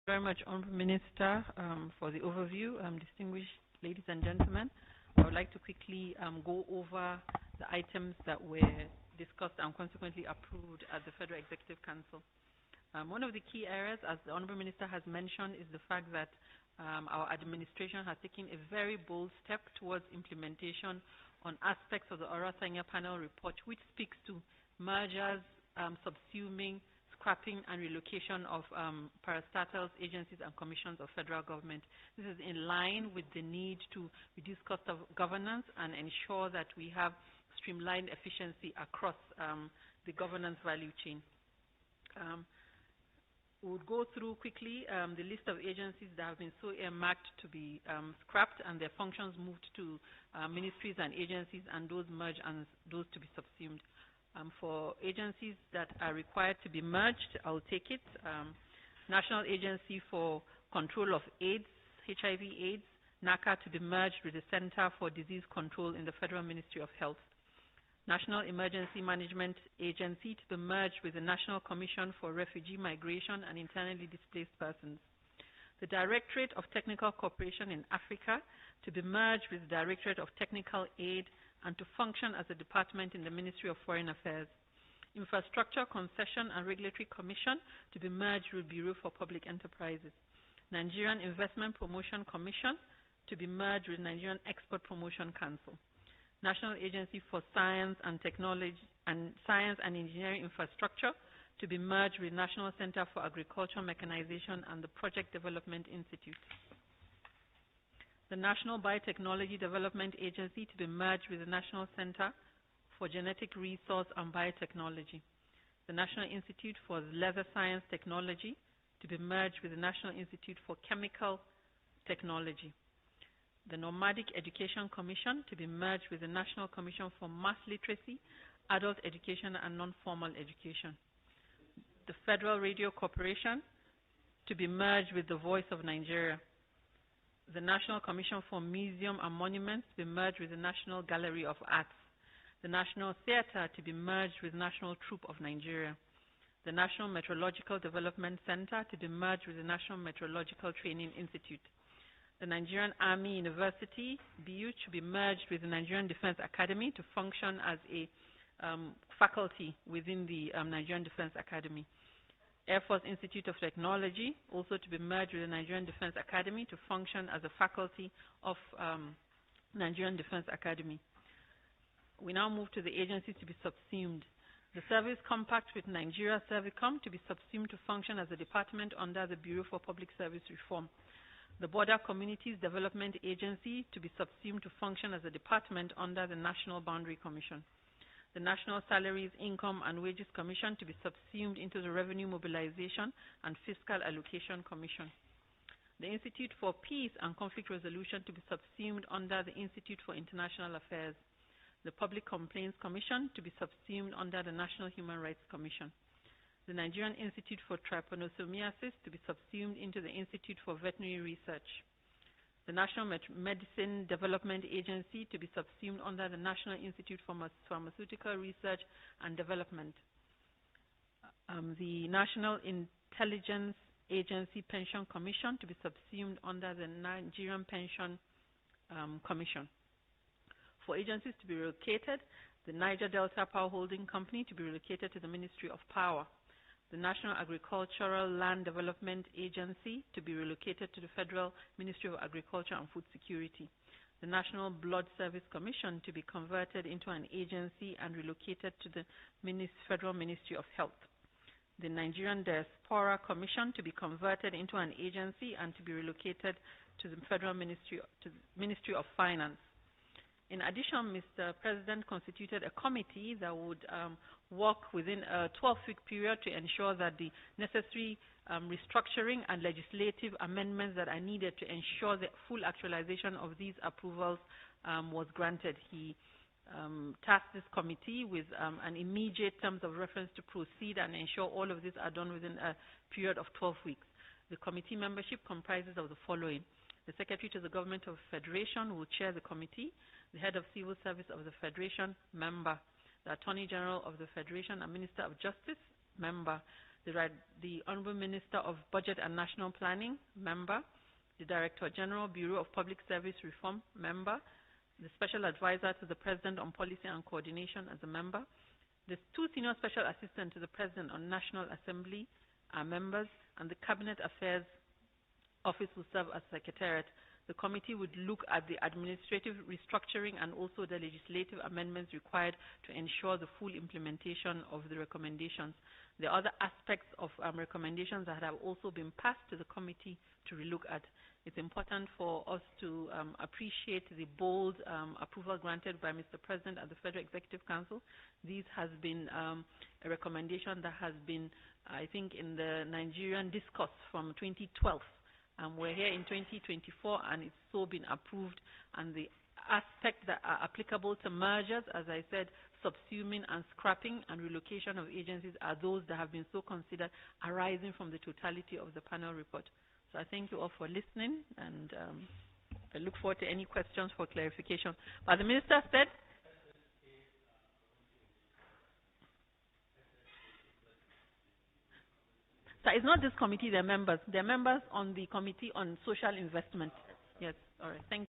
Very much, Honourable Minister, for the overview. Distinguished ladies and gentlemen, I would like to quickly go over the items that were discussed and consequently approved at the Federal Executive Council. One of the key areas, as the Honourable Minister has mentioned, is the fact that our administration has taken a very bold step towards implementation on aspects of the Orasanya panel report, which speaks to mergers, subsuming, scrapping and relocation of parastatals, agencies and commissions of federal government. This is in line with the need to reduce cost of governance and ensure that we have streamlined efficiency across the governance value chain. We'll go through quickly the list of agencies that have been so earmarked to be scrapped and their functions moved to ministries and agencies, and those merged and those to be subsumed. For agencies that are required to be merged, I'll take it. National Agency for Control of AIDS, HIV/AIDS, NACA, to be merged with the Center for Disease Control in the Federal Ministry of Health. National Emergency Management Agency to be merged with the National Commission for Refugee Migration and Internally Displaced Persons. The Directorate of Technical Cooperation in Africa to be merged with the Directorate of Technical Aid and to function as a department in the Ministry of Foreign Affairs. Infrastructure Concession and Regulatory Commission to be merged with Bureau for Public Enterprises. Nigerian Investment Promotion Commission to be merged with Nigerian Export Promotion Council. National Agency for Science and Technology and Science and Engineering Infrastructure to be merged with National Center for Agricultural Mechanization and the Project Development Institute. The National Biotechnology Development Agency to be merged with the National Center for Genetic Resource and Biotechnology. The National Institute for Leather Science Technology to be merged with the National Institute for Chemical Technology. The Nomadic Education Commission to be merged with the National Commission for Mass Literacy, Adult Education and Non-Formal Education. The Federal Radio Corporation to be merged with the Voice of Nigeria. The National Commission for Museum and Monuments to be merged with the National Gallery of Arts. The National Theatre to be merged with National Troupe of Nigeria. The National Meteorological Development Center to be merged with the National Meteorological Training Institute. The Nigerian Army University, BU, to be merged with the Nigerian Defense Academy to function as a faculty within the Nigerian Defense Academy. Air Force Institute of Technology, also to be merged with the Nigerian Defense Academy to function as a faculty of Nigerian Defense Academy. We now move to the agencies to be subsumed. The Service Compact with Nigeria Servicom to be subsumed to function as a department under the Bureau for Public Service Reform. The Border Communities Development Agency to be subsumed to function as a department under the National Boundary Commission. The National Salaries, Income and Wages Commission to be subsumed into the Revenue Mobilization and Fiscal Allocation Commission. The Institute for Peace and Conflict Resolution to be subsumed under the Institute for International Affairs. The Public Complaints Commission to be subsumed under the National Human Rights Commission. The Nigerian Institute for Trypanosomiasis to be subsumed into the Institute for Veterinary Research. The National Medicine Development Agency to be subsumed under the National Institute for Pharmaceutical Research and Development. The National Intelligence Agency Pension Commission to be subsumed under the Nigerian Pension Commission. For agencies to be relocated, the Niger Delta Power Holding Company to be relocated to the Ministry of Power. The National Agricultural Land Development Agency to be relocated to the Federal Ministry of Agriculture and Food Security. The National Blood Service Commission to be converted into an agency and relocated to the Federal Ministry of Health. The Nigerian Diaspora Commission to be converted into an agency and to be relocated to the Federal Ministry of Finance. In addition, Mr. President constituted a committee that would work within a 12-week period to ensure that the necessary restructuring and legislative amendments that are needed to ensure the full actualization of these approvals was granted. He tasked this committee with an immediate terms of reference to proceed and ensure all of this are done within a period of 12 weeks. The committee membership comprises of the following. The Secretary to the Government of the Federation will chair the committee. The Head of Civil Service of the Federation, member. The Attorney General of the Federation and Minister of Justice, member. The the Honourable Minister of Budget and National Planning, member, the Director General, Bureau of Public Service Reform, member, the Special Advisor to the President on Policy and Coordination as a member, the 2 Senior Special Assistants to the President on National Assembly are members, and the Cabinet Affairs Office will serve as Secretariat. The committee would look at the administrative restructuring and also the legislative amendments required to ensure the full implementation of the recommendations. The other aspects of recommendations that have also been passed to the committee to relook at. It's important for us to appreciate the bold approval granted by Mr. President at the Federal Executive Council. This has been a recommendation that has been, I think, in the Nigerian discourse from 2012. We're here in 2024, and it's so been approved. And the aspects that are applicable to mergers, as I said, subsuming and scrapping and relocation of agencies are those that have been so considered arising from the totality of the panel report. So I thank you all for listening, and I look forward to any questions for clarification. But the Minister said, so it's not this committee, they're members. They're members on the Committee on Social Investment. Yes, all right, thank you.